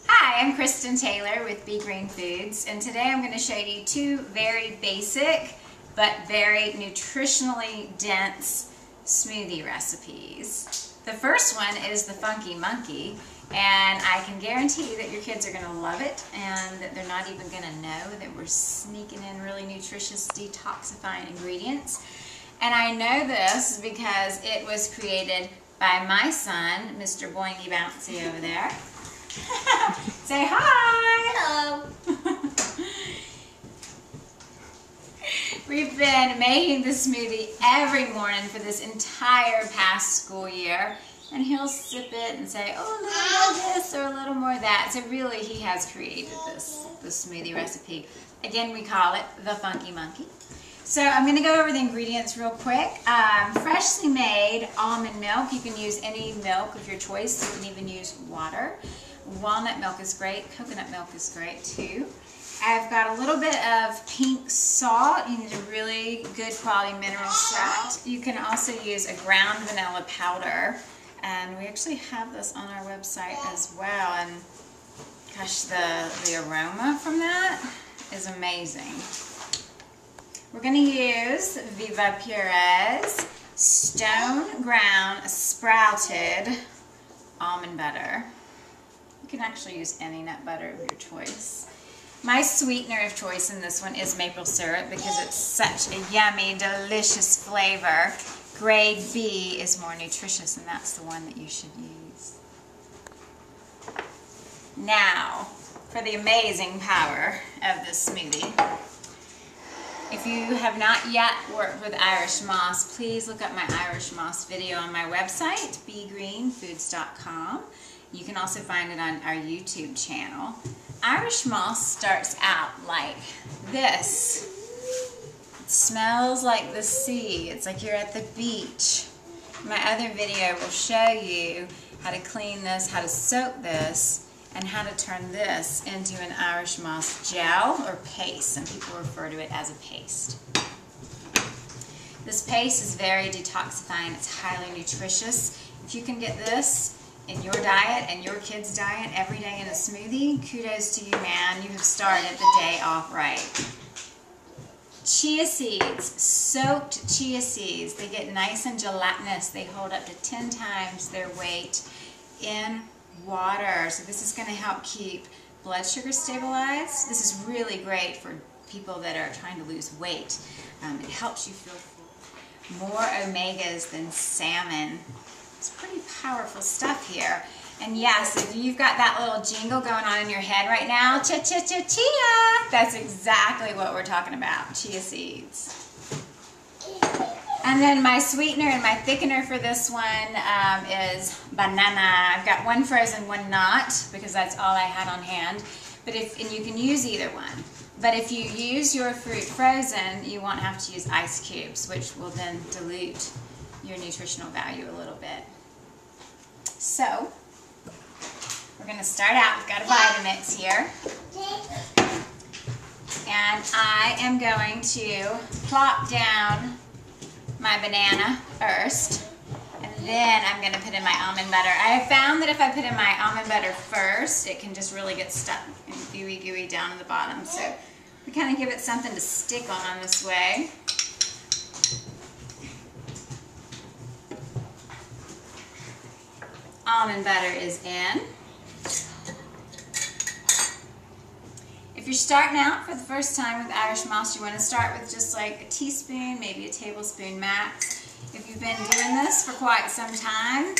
Hi, I'm Kristen Taylor with Be Green Foods, and today I'm going to show you two very basic but very nutritionally dense smoothie recipes. The first one is the Funky Monkey, and I can guarantee you that your kids are going to love it and that they're not even going to know that we're sneaking in really nutritious, detoxifying ingredients. And I know this because it was created by my son, Mr. Boingy Bouncy over there. Say hi! Hello! We've been making this smoothie every morning for this entire past school year, and he'll sip it and say, oh, a little more this or a little more that. So really, he has created this smoothie recipe. Again, we call it the Funky Monkey. So I'm going to go over the ingredients real quick. Freshly made almond milk. You can use any milk of your choice. You can even use water. Walnut milk is great. Coconut milk is great too. I've got a little bit of pink salt. You need a really good quality mineral salt. You can also use a ground vanilla powder. And we actually have this on our website as well. And gosh, the aroma from that is amazing. We're going to use Viva Pure's stone ground sprouted almond butter. You can actually use any nut butter of your choice. My sweetener of choice in this one is maple syrup because it's such a yummy, delicious flavor. Grade B is more nutritious, and that's the one that you should use. Now, for the amazing power of this smoothie. If you have not yet worked with Irish moss, please look up my Irish moss video on my website, begreenfoods.com. You can also find it on our YouTube channel. Irish moss starts out like this. It smells like the sea. It's like you're at the beach. My other video will show you how to clean this, how to soak this, and how to turn this into an Irish moss gel or paste. Some people refer to it as a paste. This paste is very detoxifying. It's highly nutritious. If you can get this in your diet and your kids' diet every day in a smoothie, kudos to you, man. You have started the day off right. Chia seeds, soaked chia seeds. They get nice and gelatinous. They hold up to 10 times their weight in water. So this is going to help keep blood sugar stabilized. This is really great for people that are trying to lose weight. It helps you feel full. More omegas than salmon. It's pretty powerful stuff here. And yes, if you've got that little jingle going on in your head right now, chia, that's exactly what we're talking about, chia seeds. And then my sweetener and my thickener for this one is banana. I've got one frozen, one not, because that's all I had on hand. And you can use either one. But if you use your fruit frozen, you won't have to use ice cubes, which will then dilute your nutritional value a little bit. So, we're going to start out. We've got a Vitamix here. And I am going to plop down my banana first, and then I'm going to put in my almond butter. I have found that if I put in my almond butter first, it can just really get stuck and gooey down at the bottom. So we kind of give it something to stick on this way. Almond butter is in. If you're starting out for the first time with Irish moss, you want to start with just like a teaspoon, maybe a tablespoon max. If you've been doing this for quite some time,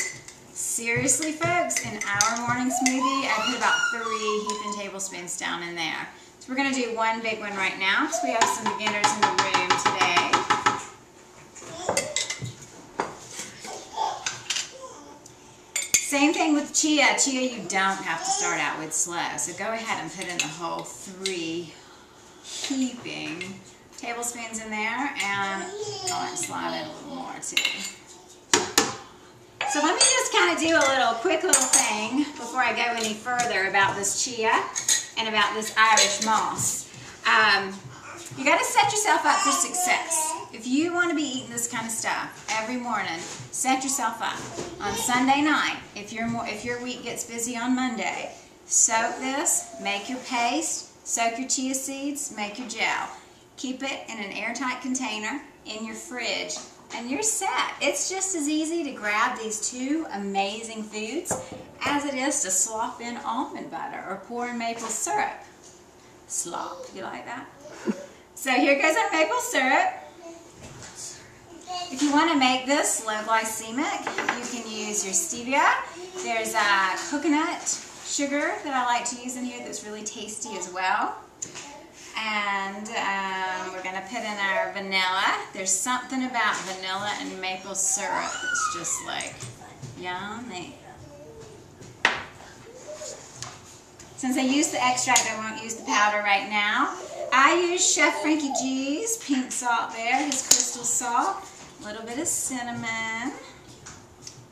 seriously folks, in our morning smoothie, I put about 3 heaping tablespoons down in there. So we're going to do one big one right now, because we have some beginners in the room today. Same thing with chia. Chia you don't have to start out with slow. So go ahead and put in the whole 3 heaping tablespoons in there, and I'll slide in a little more too. So let me just kind of do a quick little thing before I go any further about this chia and about this Irish moss. You got to set yourself up for success. If you want to be eating this kind of stuff every morning, set yourself up. On Sunday night, if your week gets busy on Monday, Soak this, make your paste, soak your chia seeds, make your gel. Keep it in an airtight container in your fridge, and you're set. It's just as easy to grab these two amazing foods as it is to slop in almond butter or pour in maple syrup. Slop, you like that? So here goes our maple syrup. If you want to make this low glycemic, you can use your stevia. There's coconut sugar that I like to use in here that's really tasty as well. And we're going to put in our vanilla. There's something about vanilla and maple syrup that's just like yummy. Since I used the extract, I won't use the powder right now. I use Chef Frankie G's pink salt there, his crystal salt, a little bit of cinnamon.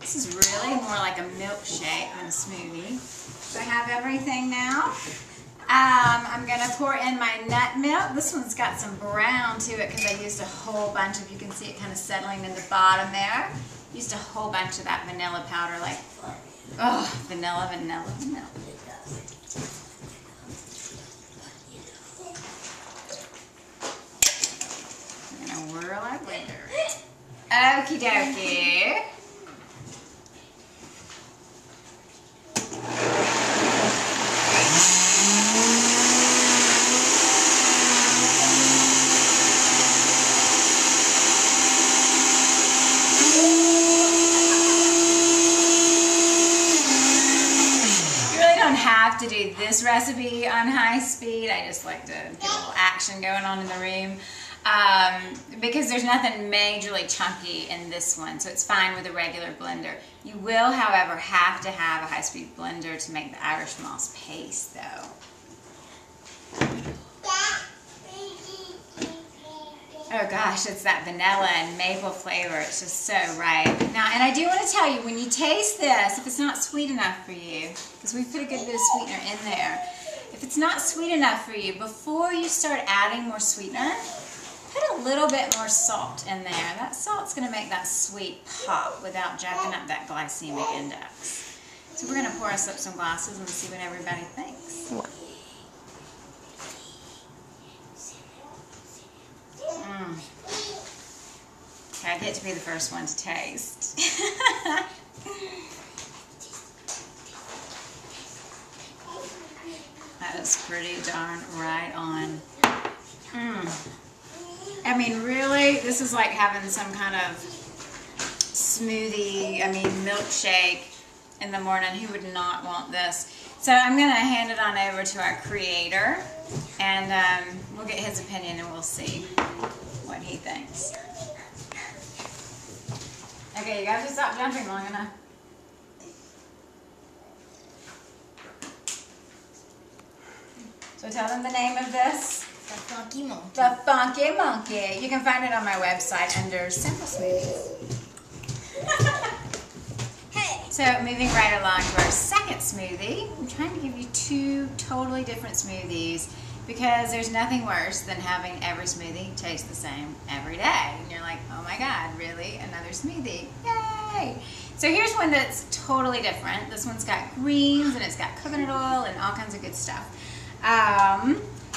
This is really more like a milkshake than a smoothie. So I have everything now. I'm going to pour in my nut milk. This one's got some brown to it because I used a whole bunch of, you can see it kind of settling in the bottom there. Used a whole bunch of that vanilla powder, like, oh, vanilla, vanilla, vanilla. I'm going to whirl our blender. Okie dokie. Have to do this recipe on high speed. I just like to get a little action going on in the room because there's nothing majorly chunky in this one, so it's fine with a regular blender. You will, however, have to have a high-speed blender to make the Irish moss paste, though. Oh gosh, it's that vanilla and maple flavor. It's just so right. Now, and I do want to tell you, when you taste this, if it's not sweet enough for you, because we put a good bit of sweetener in there, if it's not sweet enough for you, before you start adding more sweetener, put a little bit more salt in there. That salt's going to make that sweet pop without jacking up that glycemic index. So we're going to pour us up some glasses and see what everybody thinks. I get to be the first one to taste. That is pretty darn right on. I mean, really, this is like having some kind of smoothie, milkshake in the morning. Who would not want this? So I'm going to hand it on over to our creator, and we'll get his opinion and we'll see what he thinks. Okay, you guys just stop jumping long enough. So tell them the name of this. The Funky Monkey. The Funky Monkey. You can find it on my website under Simple Smoothies. Hey! So moving right along to our second smoothie, I'm trying to give you two totally different smoothies because there's nothing worse than having every smoothie taste the same every day. And you're like, oh my God, really? Another smoothie? Yay! So here's one that's totally different. This one's got greens and it's got coconut oil and all kinds of good stuff.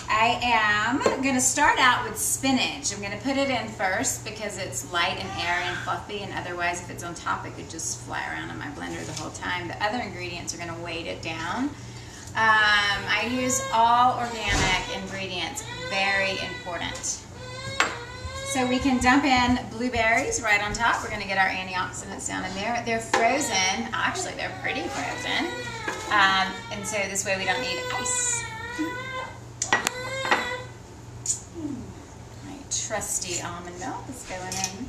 I am going to start out with spinach. I'm going to put it in first because it's light and airy and fluffy, and otherwise if it's on top it could just fly around in my blender the whole time. The other ingredients are going to weight it down. I use all organic ingredients, very important. So we can dump in blueberries right on top. We're going to get our antioxidants down in there. They're frozen. Actually, they're pretty frozen. And so this way we don't need ice. My trusty almond milk is going in.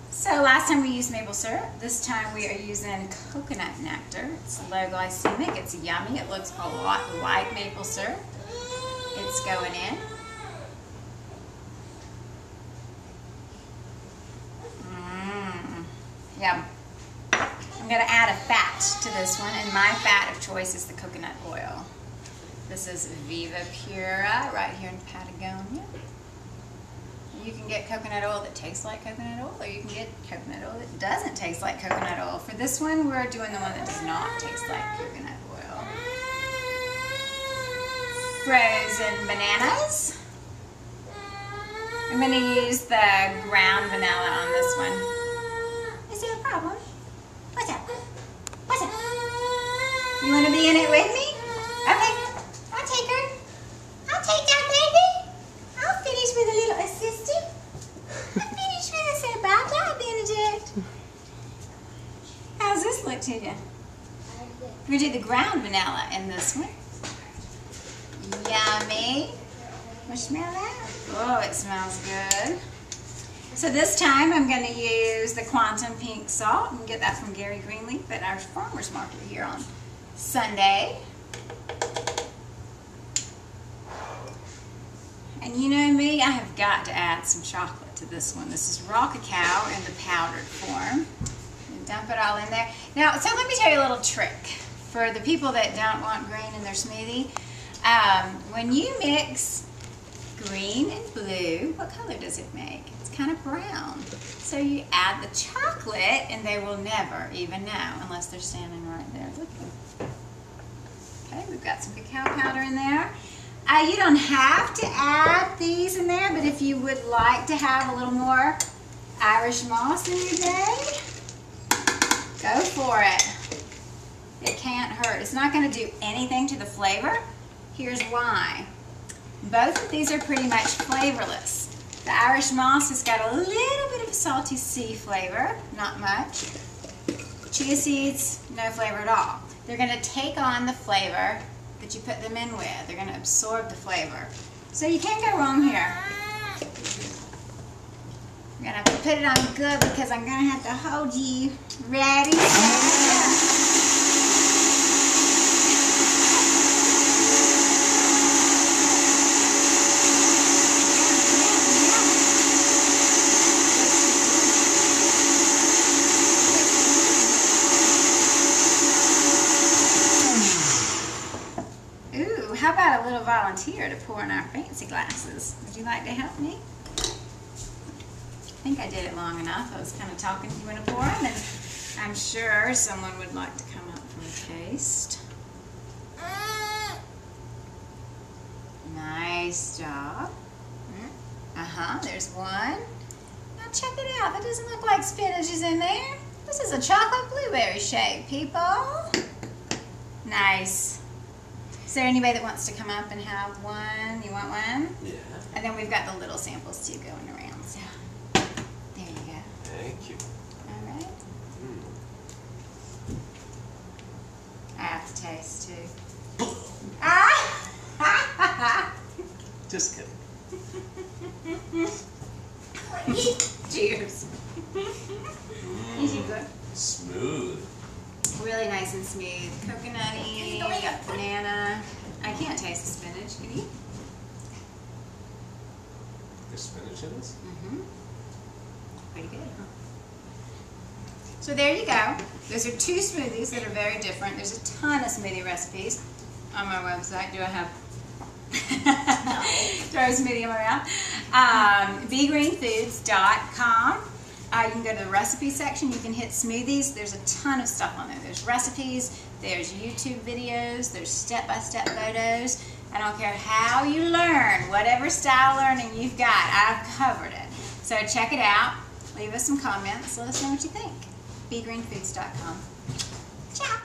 So last time we used maple syrup. This time we are using coconut nectar. It's low glycemic. It's yummy. It looks a lot like maple syrup. It's going in. Yeah. I'm going to add a fat to this one, and my fat of choice is the coconut oil. This is Viva Pura right here in Patagonia. You can get coconut oil that tastes like coconut oil, or you can get coconut oil that doesn't taste like coconut oil. For this one, we're doing the one that does not taste like coconut oil. Frozen bananas. I'm going to use the ground vanilla on this one. Is there a problem? What's up? What's up? You want to be in it with me? Okay. I'll take her. I'll take that baby. I'll finish with a little assistant. I'll finish with a say bye-bye, Benedict. How's this look to you? We're going to do the ground vanilla in this one. Yummy. Want to smell that? Oh, it smells good. So this time I'm going to use the Quantum Pink Salt. You can get that from Gary Greenleaf at our farmer's market here on Sunday. And you know me, I have got to add some chocolate to this one. This is raw cacao in the powdered form. And dump it all in there. Now, so let me tell you a little trick for the people that don't want green in their smoothie. When you mix green and blue, what color does it make? It's kind of brown. So you add the chocolate and they will never even know unless they're standing right there looking. Okay, we've got some cacao powder in there. You don't have to add these in there, but if you would like to have a little more Irish moss in your day, go for it. It can't hurt. It's not going to do anything to the flavor. Here's why. Both of these are pretty much flavorless. The Irish moss has got a little bit of a salty sea flavor, not much. Chia seeds, no flavor at all. They're going to take on the flavor that you put them in with. They're going to absorb the flavor. So you can't go wrong here. I'm going to have to put it on good because I'm going to have to hold you. Ready? How about a little volunteer to pour in our fancy glasses? Would you like to help me? I think I did it long enough. I was kind of talking. You want to pour them? And I'm sure someone would like to come up for a taste. Nice job. There's one. Now check it out. That doesn't look like spinach is in there. This is a chocolate blueberry shake, people. Nice. Is there anybody that wants to come up and have one? You want one? Yeah. And then we've got the little samples too going around. So there you go. Thank you. All right. I have to taste too. Just kidding. Cheers. Is it good? Smooth. Really nice and smooth. Coconutty, got banana. I can't taste the spinach, can you? There's spinach in this? Pretty good, huh? So there you go. Those are two smoothies that are very different. There's a ton of smoothie recipes on my website. Do I have throw a smoothie in my mouth? bgreenfoods.com. You can go to the recipe section. You can hit smoothies. There's a ton of stuff on there. There's recipes, there's YouTube videos, there's step-by-step photos. I don't care how you learn, whatever style learning you've got, I've covered it. So check it out. Leave us some comments. Let us know what you think. bgreenfoods.com. Ciao.